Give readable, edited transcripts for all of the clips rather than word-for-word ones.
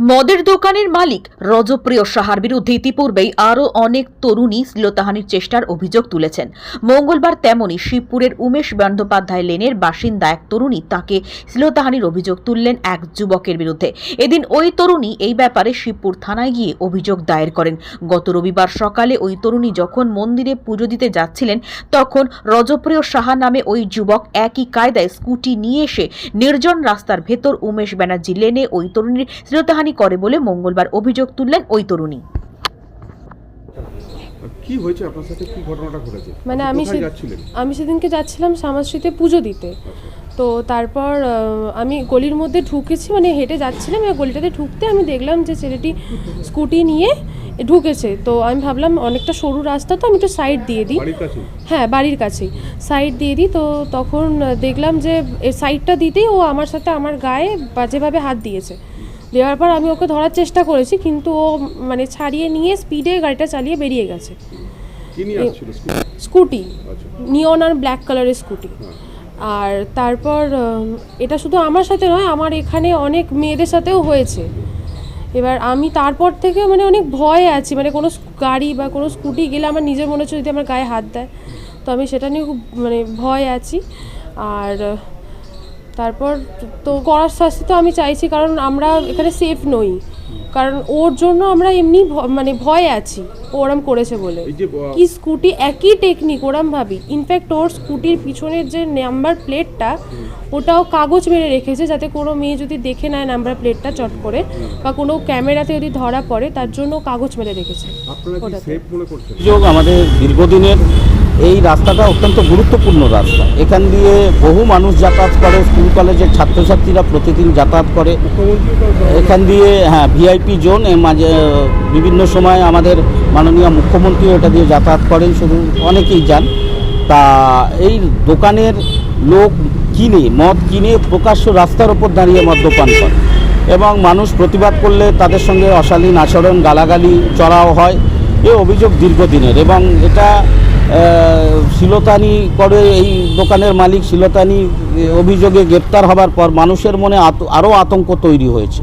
মদের দোকানের মালিক রজপ্রিয় সাহার বিরুদ্ধে ইতিপূর্বেই আরও অনেক তরুণী শ্লীলতাহানির চেষ্টার অভিযোগ তুলেছেন। মঙ্গলবার তেমনই শিবপুরের উমেশ বন্দ্যোপাধ্যায় লেনের বাসিন্দা এক তরুণী তাকে শ্লীলতাহানির অভিযোগ তুললেন এক যুবকের বিরুদ্ধে। এদিন ওই তরুণী এই ব্যাপারে শিবপুর থানায় গিয়ে অভিযোগ দায়ের করেন। গত রবিবার সকালে ওই তরুণী যখন মন্দিরে পুজো দিতে যাচ্ছিলেন তখন রজপ্রিয় সাহা নামে ওই যুবক একই কায়দায় স্কুটি নিয়ে এসে নির্জন রাস্তার ভেতর উমেশ ব্যানার্জি লেনে ওই তরুণীর শ্লীলতাহানি করে বলে মঙ্গলবার অভিযোগ তুললেন ওই তরুণী। কি হয়েছে আপনার সাথে, কি ঘটনাটা ঘটেছে? মানে আমি সেদিনকে যাচ্ছিলাম শ্যামাশ্রীতে পুজো দিতে। তো তারপর আমি গলির মধ্যে ঢুকেছি, মানে হেঁটে যাচ্ছিলাম, গলিটাতে ঢুকতে আমি দেখলাম যে ছেলেটি স্কুটি নিয়ে ঢুকেছে। তো আমি ভাবলাম অনেকটা সরু রাস্তা, তো আমি একটু সাইড দিয়ে দিই। হ্যাঁ, বাড়ির কাছেই সাইড দিয়ে দিই। তো তখন দেখলাম যে সাইডটা দিতেই ও আমার সাথে আমার গায়ে বাজেভাবে হাত দিয়েছে। দেওয়ার পর আমি ওকে ধরার চেষ্টা করেছি, কিন্তু ও মানে ছাড়িয়ে নিয়ে স্পিডে গাড়িটা চালিয়ে বেরিয়ে গেছে। স্কুটি, নিয়ন আর ব্ল্যাক কালারের স্কুটি। আর তারপর এটা শুধু আমার সাথে নয়, আমার এখানে অনেক মেয়েদের সাথেও হয়েছে। এবার আমি তারপর থেকে মানে অনেক ভয়ে আছি, মানে কোনো গাড়ি বা কোনো স্কুটি গেলে আমার নিজের মনে হচ্ছে যদি আমার গায়ে হাত দেয়, তো আমি সেটা নিয়ে খুব মানে ভয় আছি। আর তারপর তো কড়ার শাস্তি তো আমি চাইছি, কারণ আমরা এখানে সেফ নই, কারণ ওর জন্য আমরা এমনি মানে ভয়ে আছি ওরম করেছে বলে। কি স্কুটি একই টেকনিক ওরম ভাবি, ইনফ্যাক্ট ওর স্কুটির পিছনের যে নাম্বার প্লেটটা ওটাও কাগজ মেরে রেখেছে, যাতে কোনো মেয়ে যদি দেখে নেয় নাম্বার প্লেটটা চট করে, বা কোনো ক্যামেরাতে যদি ধরা পড়ে তার জন্য কাগজ মেরে রেখেছে। আমাদের দীর্ঘদিনের এই রাস্তাটা অত্যন্ত গুরুত্বপূর্ণ রাস্তা। এখান দিয়ে বহু মানুষ যাতায়াত করে, স্কুল কলেজের ছাত্রছাত্রীরা প্রতিদিন যাতায়াত করে এখান দিয়ে। হ্যাঁ, ভিআইপি জোন, মাঝে বিভিন্ন সময় আমাদের মাননীয় মুখ্যমন্ত্রীও এটা দিয়ে যাতায়াত করেন, শুধু অনেকেই যান। তা এই দোকানের লোক মদ কিনে প্রকাশ্য রাস্তার ওপর দাঁড়িয়ে মদ্যপান করে, এবং মানুষ প্রতিবাদ করলে তাদের সঙ্গে অশালীন আচরণ, গালাগালি চড়াও হয়। এই অভিযোগ দীর্ঘদিনের, এবং এটা শ্লীলতাহানি করে এই দোকানের মালিক। শ্লীলতাহানি অভিযোগে গ্রেপ্তার হবার পর মানুষের মনে আরও আতঙ্ক তৈরি হয়েছে।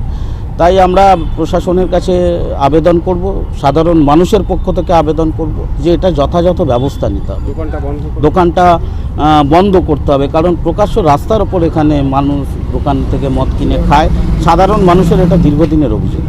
তাই আমরা প্রশাসনের কাছে আবেদন করব, সাধারণ মানুষের পক্ষ থেকে আবেদন করব যে এটা যথাযথ ব্যবস্থা নিতে হবে, দোকানটা বন্ধ করতে হবে। কারণ প্রকাশ্য রাস্তার ওপর এখানে মানুষ দোকান থেকে মদ কিনে খায়, সাধারণ মানুষের এটা দীর্ঘদিনের অভিযোগ।